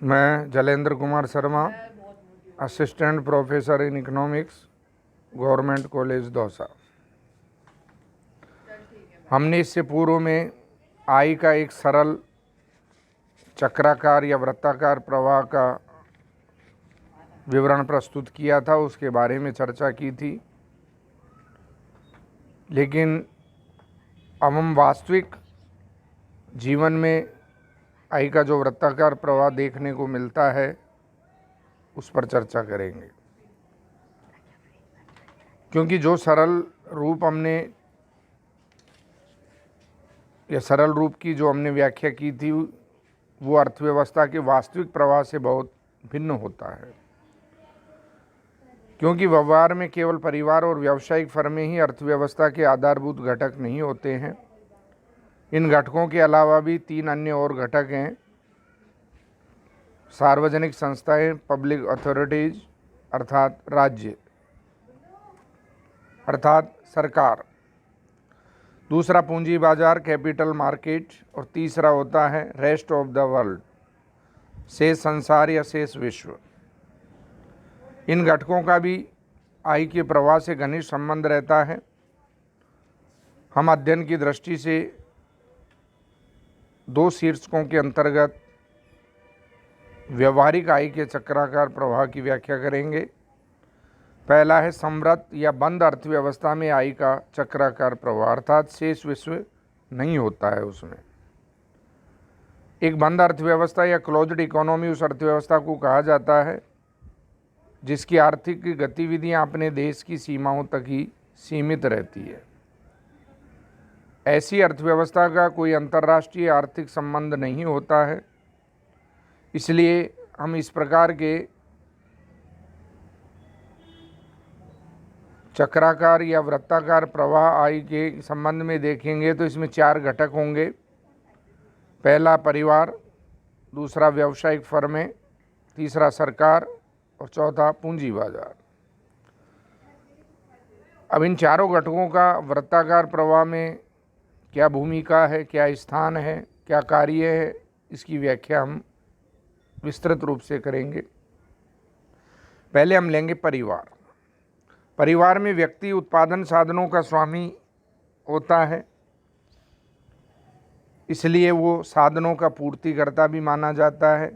मैं Jalendra Kumar Sharma, assistant professor in economics, government college Dausa. हमने इससे पूर्व में आय का एक सरल चक्राकार या वृत्ताकार प्रवाह का विवरण प्रस्तुत किया था, उसके बारे में चर्चा की थी। लेकिन अब हम वास्तविक जीवन में आय का जो वृत्ताकार प्रवाह देखने को मिलता है उस पर चर्चा करेंगे, क्योंकि जो सरल रूप हमने या सरल रूप की जो हमने व्याख्या की थी वो अर्थव्यवस्था के वास्तविक प्रवाह से बहुत भिन्न होता है, क्योंकि व्यवहार में केवल परिवार और व्यावसायिक फर्में ही अर्थव्यवस्था के आधारभूत घटक नहीं होते हैं। इन घटकों के अलावा भी 3 अन्य और घटक हैं। सार्वजनिक संस्थाएं, पब्लिक अथॉरिटीज अर्थात राज्य अर्थात सरकार, दूसरा पूंजी बाजार कैपिटल मार्केट, और तीसरा होता है रेस्ट ऑफ द वर्ल्ड, शेष संसार या शेष विश्व। इन घटकों का भी आय के प्रवाह से घनिष्ठ संबंध रहता है। हम अध्ययन की दृष्टि से 2 शीर्षकों के अंतर्गत व्यवहारिक आय के चक्राकार प्रवाह की व्याख्या करेंगे। पहला है समृद्ध या बंद अर्थव्यवस्था में आय का चक्राकार प्रवाह, अर्थात शेष विश्व नहीं होता है उसमें। एक बंद अर्थव्यवस्था या क्लोज्ड इकोनॉमी उस अर्थव्यवस्था को कहा जाता है जिसकी आर्थिक गतिविधियां अपने देश की सीमाओं तक ही सीमित रहती है। ऐसी अर्थव्यवस्था का कोई अंतर्राष्ट्रीय आर्थिक संबंध नहीं होता है। इसलिए हम इस प्रकार के चक्राकार या वृत्ताकार प्रवाह आय के संबंध में देखेंगे तो इसमें 4 घटक होंगे। पहला परिवार, दूसरा व्यावसायिक फर्में, तीसरा सरकार और चौथा पूंजी बाजार। अब इन चारों घटकों का वृत्ताकार प्रवाह में क्या भूमिका है, क्या स्थान है, क्या कार्य है, इसकी व्याख्या हम विस्तृत रूप से करेंगे। पहले हम लेंगे परिवार। परिवार में व्यक्ति उत्पादन साधनों का स्वामी होता है, इसलिए वो साधनों का पूर्तिकर्ता भी माना जाता है।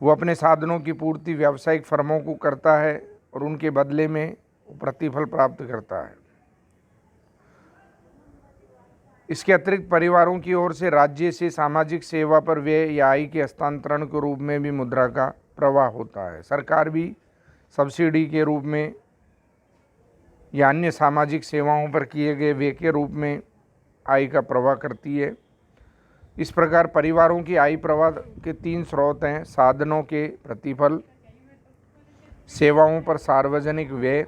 वो अपने साधनों की पूर्ति व्यावसायिक फर्मों को करता है और उनके बदले में प्रतिफल प्राप्त करता है। इसके अतिरिक्त परिवारों की ओर से राज्य से सामाजिक सेवा पर व्यय या आय के हस्तांतरण के रूप में भी मुद्रा का प्रवाह होता है। सरकार भी सब्सिडी के रूप में या अन्य सामाजिक सेवाओं पर किए गए व्यय के रूप में आय का प्रवाह करती है। इस प्रकार परिवारों की आय प्रवाह के 3 स्रोत हैं: साधनों के प्रतिफल, सेवाओं पर सार्वजनिक व्यय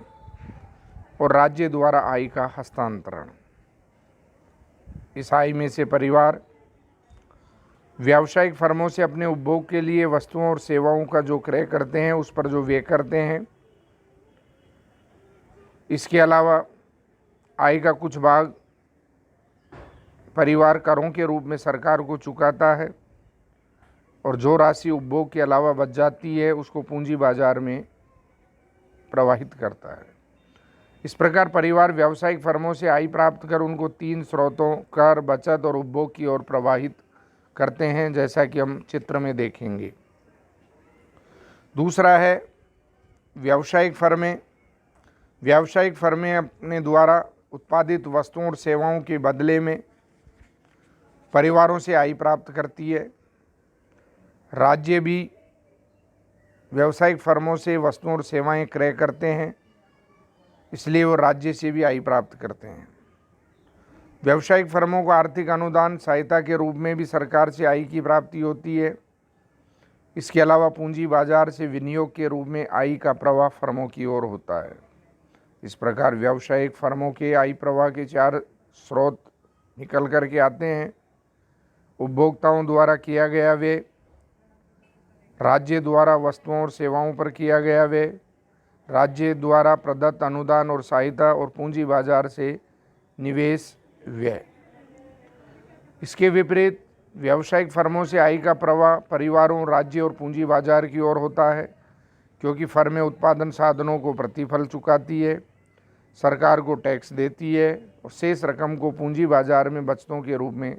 और राज्य द्वारा आय का हस्तांतरण। इस आय में से परिवार व्यावसायिक फर्मों से अपने उपभोग के लिए वस्तुओं और सेवाओं का जो क्रय करते हैं उस पर जो व्यय करते हैं। इसके अलावा आय का कुछ भाग परिवार करों के रूप में सरकार को चुकाता है और जो राशि उपभोग के अलावा बच जाती है उसको पूंजी बाजार में प्रवाहित करता है। इस प्रकार परिवार व्यावसायिक फर्मों से आय प्राप्त कर उनको 3 स्रोतों कर, बचत और उपभोग की ओर प्रवाहित करते हैं, जैसा कि हम चित्र में देखेंगे। दूसरा है व्यावसायिक फर्में। व्यावसायिक फर्में अपने द्वारा उत्पादित वस्तुओं और सेवाओं के बदले में परिवारों से आय प्राप्त करती है। राज्य भी व्यावसायिक फर्मों से वस्तुओं और सेवाएं क्रय करते हैं, इसलिए वो राज्य से भी आय प्राप्त करते हैं। व्यावसायिक फर्मों को आर्थिक अनुदान सहायता के रूप में भी सरकार से आय की प्राप्ति होती है। इसके अलावा पूंजी बाजार से विनियोग के रूप में आय का प्रवाह फर्मों की ओर होता है। इस प्रकार व्यावसायिक फर्मों के आय प्रवाह के 4 स्रोत निकल कर के आते हैं: उपभोक्ताओं द्वारा किया गया व्यय, राज्य द्वारा वस्तुओं और सेवाओं पर किया गया व्यय, राज्य द्वारा प्रदत्त अनुदान और सहायता, और पूंजी बाजार से निवेश व्यय। इसके विपरीत व्यावसायिक फर्मों से आय का प्रवाह परिवारों, राज्य और पूंजी बाजार की ओर होता है, क्योंकि फर्में उत्पादन साधनों को प्रतिफल चुकाती है, सरकार को टैक्स देती है और शेष रकम को पूंजी बाजार में बचतों के रूप में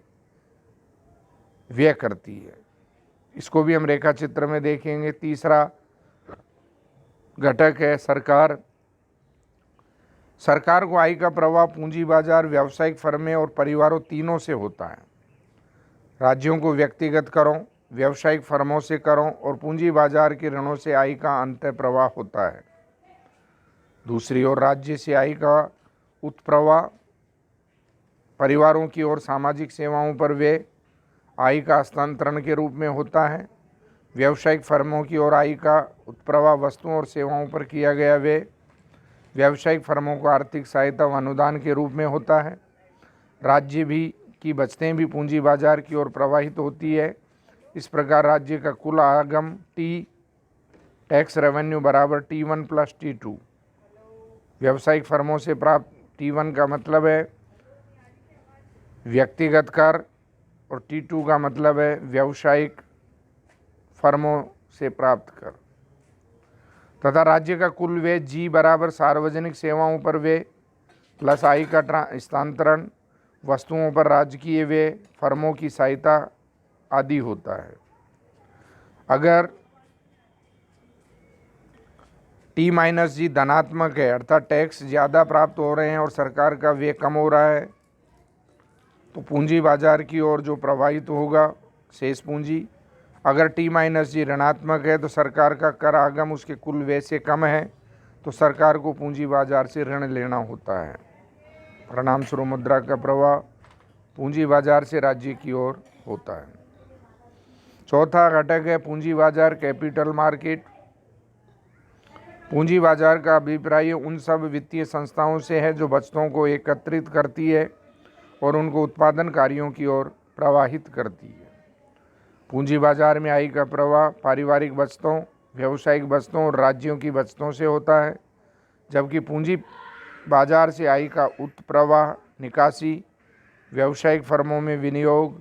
व्यय करती है। इसको भी हम रेखा चित्र में देखेंगे। तीसरा घटक है सरकार। सरकार को आय का प्रवाह पूंजी बाजार, व्यावसायिक फर्में और परिवारों तीनों से होता है। राज्यों को व्यक्तिगत करों, व्यावसायिक फर्मों से करों और पूंजी बाजार के ऋणों से आय का अंतः प्रवाह होता है। दूसरी ओर राज्य से आय का उत्प्रवाह परिवारों की ओर सामाजिक सेवाओं पर व्यय आय का हस्तांतरण के रूप में होता है। व्यावसायिक फर्मों की ओर आय का उत्प्रवाह वस्तुओं और सेवाओं पर किया गया व्यय व्यावसायिक फर्मों को आर्थिक सहायता व अनुदान के रूप में होता है। राज्य भी की बचतें भी पूंजी बाजार की ओर प्रवाहित होती है। इस प्रकार राज्य का कुल आगम टी टैक्स रेवेन्यू बराबर T1 प्लस T2। व्यावसायिक फर्मों से प्राप्त T1 का मतलब है व्यक्तिगत कर और T2 का मतलब है व्यावसायिक फर्मों से प्राप्त कर, तथा राज्य का कुल व्यय G बराबर सार्वजनिक सेवाओं पर व्यय प्लस आय का हस्तांतरण, वस्तुओं पर राजकीय व्यय, फर्मों की सहायता आदि होता है। अगर T माइनस G धनात्मक है, अर्थात टैक्स ज़्यादा प्राप्त हो रहे हैं और सरकार का व्यय कम हो रहा है, तो पूंजी बाजार की ओर जो प्रवाहित होगा शेष पूंजी। अगर T माइनस G ऋणात्मक है तो सरकार का कर आगम उसके कुल व्यय से कम है, तो सरकार को पूंजी बाजार से ऋण लेना होता है। परिणाम स्वरूप मुद्रा का प्रवाह पूंजी बाजार से राज्य की ओर होता है। चौथा घटक है पूंजी बाजार कैपिटल मार्केट। पूंजी बाजार का अभिप्राय उन सब वित्तीय संस्थाओं से है जो बचतों को एकत्रित करती है और उनको उत्पादन कार्यों की ओर प्रवाहित करती है। पूंजी बाजार में आय का प्रवाह पारिवारिक बचतों, व्यावसायिक बचतों और राज्यों की बचतों से होता है, जबकि पूंजी बाजार से आय का उत्प्रवाह निकासी, व्यावसायिक फर्मों में विनियोग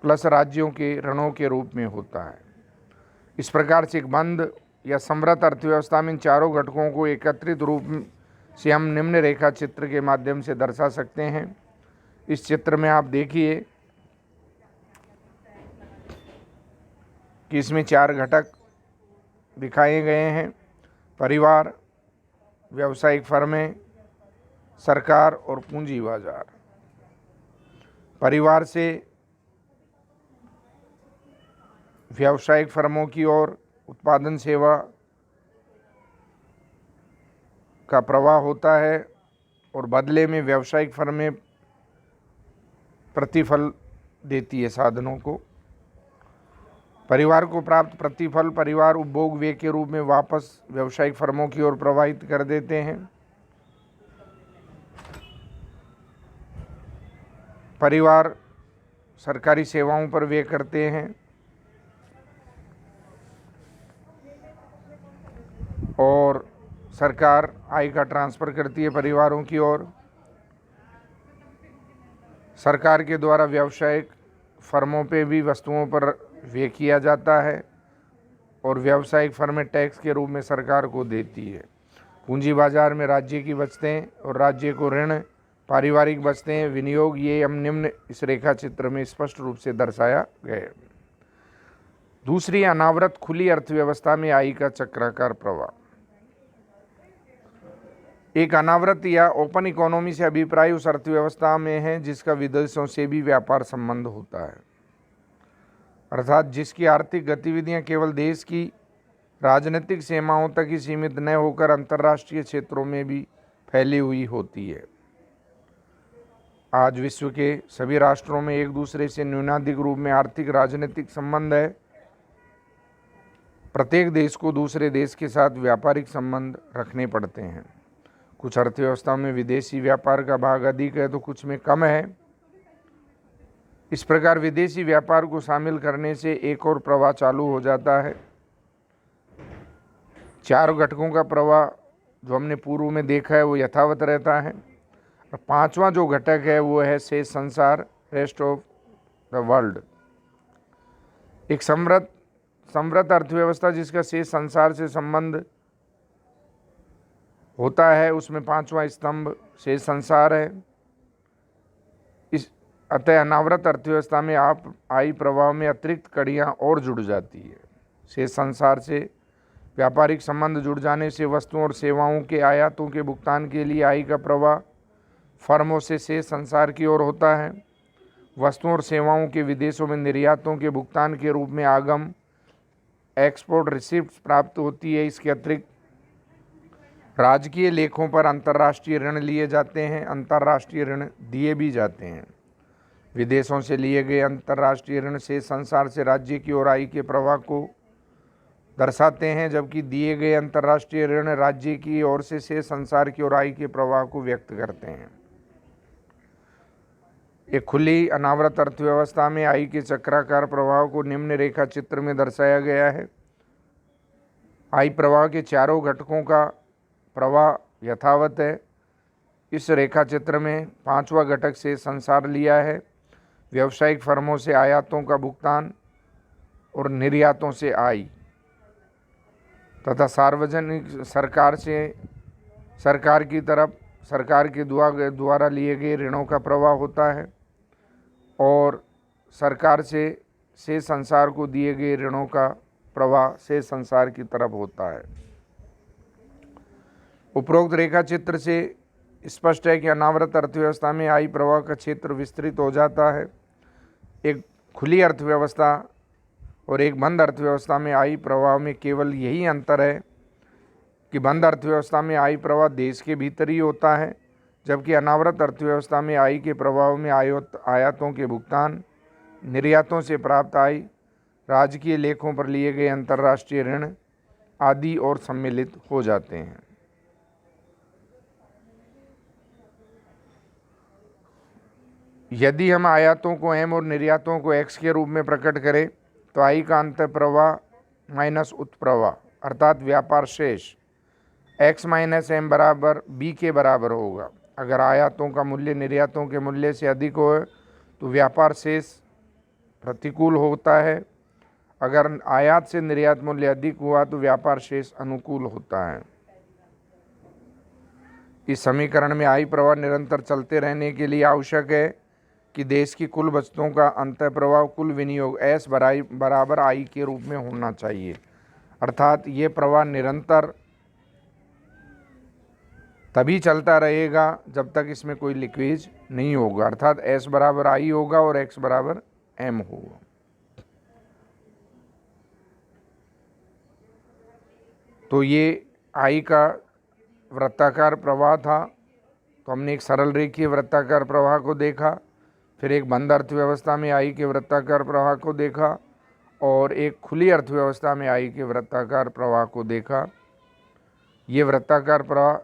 प्लस राज्यों के ऋणों के रूप में होता है। इस प्रकार से एक बंद या समृद्ध अर्थव्यवस्था में इन चारों घटकों को एकत्रित रूप से हम निम्न रेखा चित्र के माध्यम से दर्शा सकते हैं। इस चित्र में आप देखिए कि इसमें चार घटक दिखाए गए हैं: परिवार, व्यावसायिक फर्में, सरकार और पूंजी बाजार। परिवार से व्यावसायिक फर्मों की ओर उत्पादन सेवा का प्रवाह होता है और बदले में व्यावसायिक फर्में प्रतिफल देती है साधनों को। परिवार को प्राप्त प्रतिफल परिवार उपभोग व्यय के रूप में वापस व्यावसायिक फर्मों की ओर प्रवाहित कर देते हैं। परिवार सरकारी सेवाओं पर व्यय करते हैं और सरकार आय का ट्रांसफ़र करती है परिवारों की ओर। सरकार के द्वारा व्यावसायिक फर्मों पे भी वस्तुओं पर व्यय किया जाता है और व्यावसायिक फर्में टैक्स के रूप में सरकार को देती है। पूंजी बाजार में राज्य की बचतें और राज्य को ऋण, पारिवारिक बचतें, विनियोग, ये हम निम्न इस रेखा चित्र में स्पष्ट रूप से दर्शाया गया। दूसरी, अनावृत खुली अर्थव्यवस्था में आय का चक्राकार प्रवाह। एक अनावृत या ओपन इकोनॉमी से अभिप्राय उस अर्थव्यवस्था में है जिसका विदेशों से भी व्यापार संबंध होता है, अर्थात जिसकी आर्थिक गतिविधियां केवल देश की राजनीतिक सीमाओं तक ही सीमित न होकर अंतर्राष्ट्रीय क्षेत्रों में भी फैली हुई होती है। आज विश्व के सभी राष्ट्रों में एक दूसरे से न्यूनाधिक रूप में आर्थिक राजनीतिक संबंध है। प्रत्येक देश को दूसरे देश के साथ व्यापारिक संबंध रखने पड़ते हैं। कुछ अर्थव्यवस्थाओं में विदेशी व्यापार का भाग अधिक है तो कुछ में कम है। इस प्रकार विदेशी व्यापार को शामिल करने से एक और प्रवाह चालू हो जाता है। चार घटकों का प्रवाह जो हमने पूर्व में देखा है वो यथावत रहता है। और पांचवा जो घटक है वो है शेष संसार, रेस्ट ऑफ द वर्ल्ड। एक समृद्ध अर्थव्यवस्था जिसका शेष संसार से संबंध होता है, उसमें पांचवा स्तंभ शेष संसार है। इस अतः अनावृत अर्थव्यवस्था में आई प्रवाह में अतिरिक्त कड़ियाँ और जुड़ जाती है। शेष संसार से व्यापारिक संबंध जुड़ जाने से वस्तुओं और सेवाओं के आयातों के भुगतान के लिए आई का प्रवाह फर्मों से शेष संसार की ओर होता है। वस्तुओं और सेवाओं के विदेशों में निर्यातों के भुगतान के रूप में आगम एक्सपोर्ट रिसिप्ट प्राप्त होती है। इसके अतिरिक्त राजकीय लेखों पर अंतर्राष्ट्रीय ऋण लिए जाते हैं, अंतर्राष्ट्रीय ऋण दिए भी जाते हैं। विदेशों से लिए गए अंतर्राष्ट्रीय ऋण से संसार से राज्य की ओर आई के प्रवाह को दर्शाते हैं, जबकि दिए गए अंतर्राष्ट्रीय ऋण राज्य की ओर से संसार की ओर आई के प्रवाह को व्यक्त करते हैं। एक खुली अनावृत अर्थव्यवस्था में आई के चक्राकार प्रवाह को निम्न रेखा चित्र में दर्शाया गया है। आई प्रवाह के चारों घटकों का प्रवाह यथावत है। इस रेखा चित्र में पांचवा घटक से संसार लिया है। व्यावसायिक फर्मों से आयातों का भुगतान और निर्यातों से आय तथा सार्वजनिक सरकार की तरफ सरकार के द्वारा लिए गए ऋणों का प्रवाह होता है और सरकार से संसार को दिए गए ऋणों का प्रवाह से संसार की तरफ होता है। उपरोक्त रेखा चित्र से स्पष्ट है कि अनावृत अर्थव्यवस्था में आई प्रवाह का क्षेत्र विस्तृत हो जाता है। एक खुली अर्थव्यवस्था और एक बंद अर्थव्यवस्था में आई प्रवाह में केवल यही अंतर है कि बंद अर्थव्यवस्था में आई प्रवाह देश के भीतर ही होता है, जबकि अनावृत अर्थव्यवस्था में आई के प्रभाव में आयातों के भुगतान, निर्यातों से प्राप्त आय, राजकीय लेखों पर लिए गए अंतर्राष्ट्रीय ऋण आदि और सम्मिलित हो जाते हैं। यदि हम आयातों को एम और निर्यातों को एक्स के रूप में प्रकट करें तो आई का अंत प्रवाह माइनस उत्प्रवाह अर्थात व्यापार शेष एक्स माइनस एम बराबर बी के बराबर होगा। अगर आयातों का मूल्य निर्यातों के मूल्य से अधिक हो तो व्यापार शेष प्रतिकूल होता है। अगर आयात से निर्यात मूल्य अधिक हुआ तो व्यापार शेष अनुकूल होता है। इस समीकरण में आई प्रवाह निरंतर चलते रहने के लिए आवश्यक है कि देश की कुल बचतों का अंतः प्रवाह कुल विनियोग एस बराबर आई के रूप में होना चाहिए, अर्थात ये प्रवाह निरंतर तभी चलता रहेगा जब तक इसमें कोई लीकेज नहीं होगा, अर्थात एस बराबर आई होगा और एक्स बराबर एम होगा। तो ये आई का वृत्ताकार प्रवाह था। तो हमने एक सरल रेखीय वृत्ताकार प्रवाह को देखा, फिर एक बंद अर्थव्यवस्था में आई के वृत्ताकार प्रवाह को देखा और एक खुली अर्थव्यवस्था में आई के वृत्ताकार प्रवाह को देखा। ये वृत्ताकार प्रवाह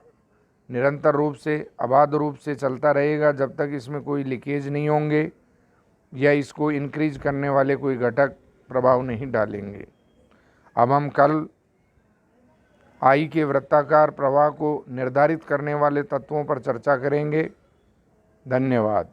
निरंतर रूप से अबाध रूप से चलता रहेगा जब तक इसमें कोई लीकेज नहीं होंगे या इसको इंक्रीज करने वाले कोई घटक प्रभाव नहीं डालेंगे। अब हम कल आई के वृत्ताकार प्रवाह को निर्धारित करने वाले तत्वों पर चर्चा करेंगे। धन्यवाद।